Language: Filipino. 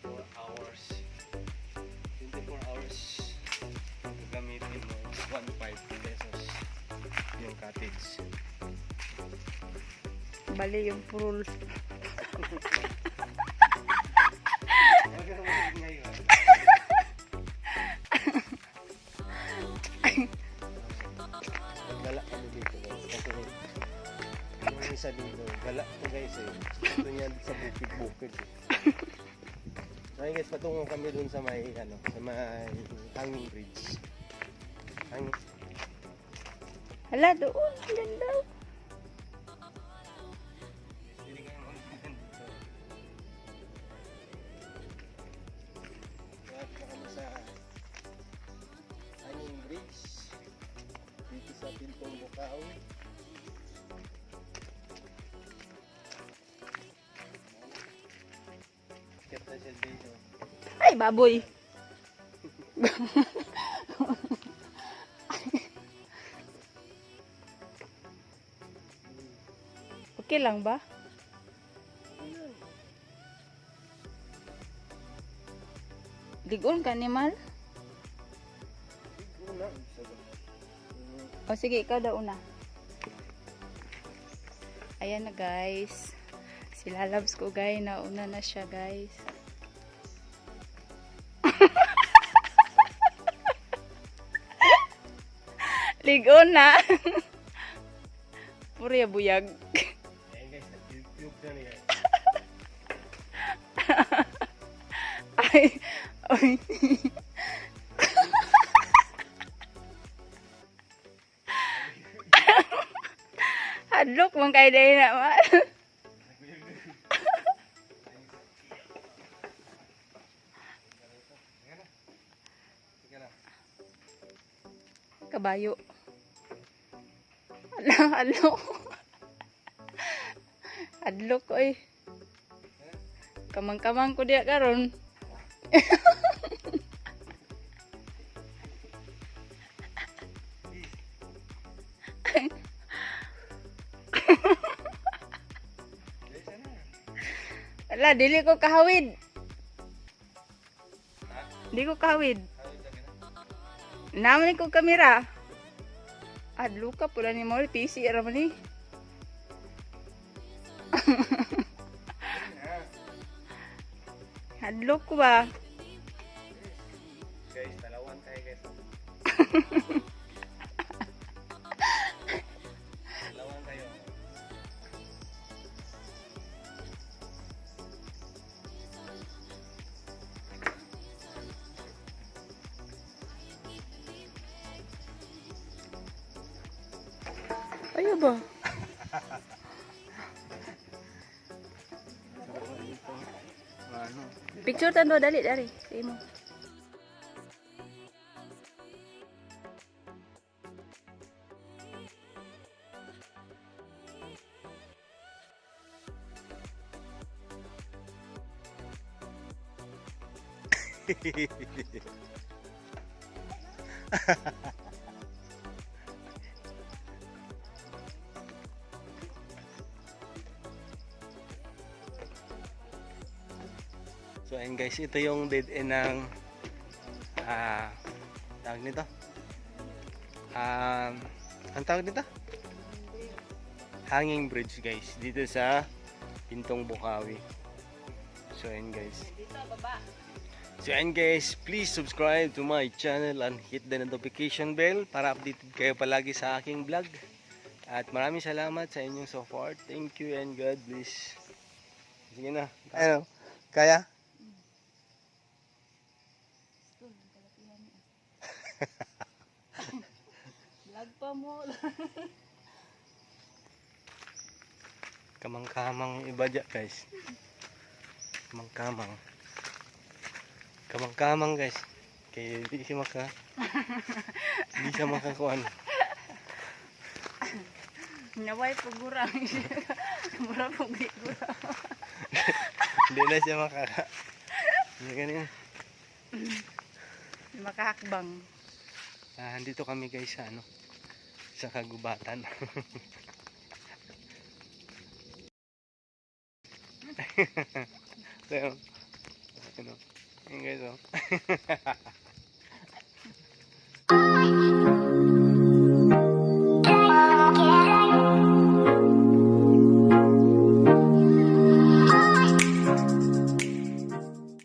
4 hours. 24 hours. Gagamitin mo 1.5 pesos yung cottage. Bali yung pool. Gala kami dito guys. Kasi yung isa dito, gala to guys eh. Ito niya sa bukid-bukid eh. So guys, patungo kami dun sa may ano, sa may hanging bridge. Hanging. Hala, doon. Ganda. Hindi kayo mag-tent dito. Kaya kami sa hanging bridge. Dito sa Pintong Bukaw. Kaya na siya dito. Ay, baboy. Okay lang ba? Ligon ka ni Mal? Una. O sige, ikaw daw una. Ayan na guys. Sila loves ko guys. Nauna na siya guys. Ligon na. Puri buyag. Ayan guys, nag-tube na niya. Ay. Ay. Hadlok mong kay day na ma. Kabayo. Hadlok. Hadlok ko eh. Kamang-kamang ko diya karon. Ala, dili ko kahawid. Dili ko kahawid. Naman ko kamera. Adlo ka pula ni mo PC ra man ni. Adlo ko ba? Guys, dalawan tayo guys. Dalawan kayo. Ayo ba? Ano? Picture tando dali dari. Sa imo. So ayun guys, ito yung dead end ng tawag nito. Ang tawag nito? Hanging bridge guys, dito sa Pintong Bukawi. So ayun guys. Dito baba. So ayun guys, please subscribe to my channel and hit the notification bell para updated kayo palagi sa aking vlog. At maraming salamat sa inyong support. Thank you and God bless. Sige na. Ano? Kaya? Vlog pa mo. Kamang-kamang iba dyan guys. Kamang-kamang. Kamang-kamang guys. Kaya hindi siya hindi siya makakuan. Naway pagurang. Mura pagurang. Hindi na siya ganyan. Makahakbang. Andito kami guys sa sa kagubatan. So, Ano? Ayun guys, oh.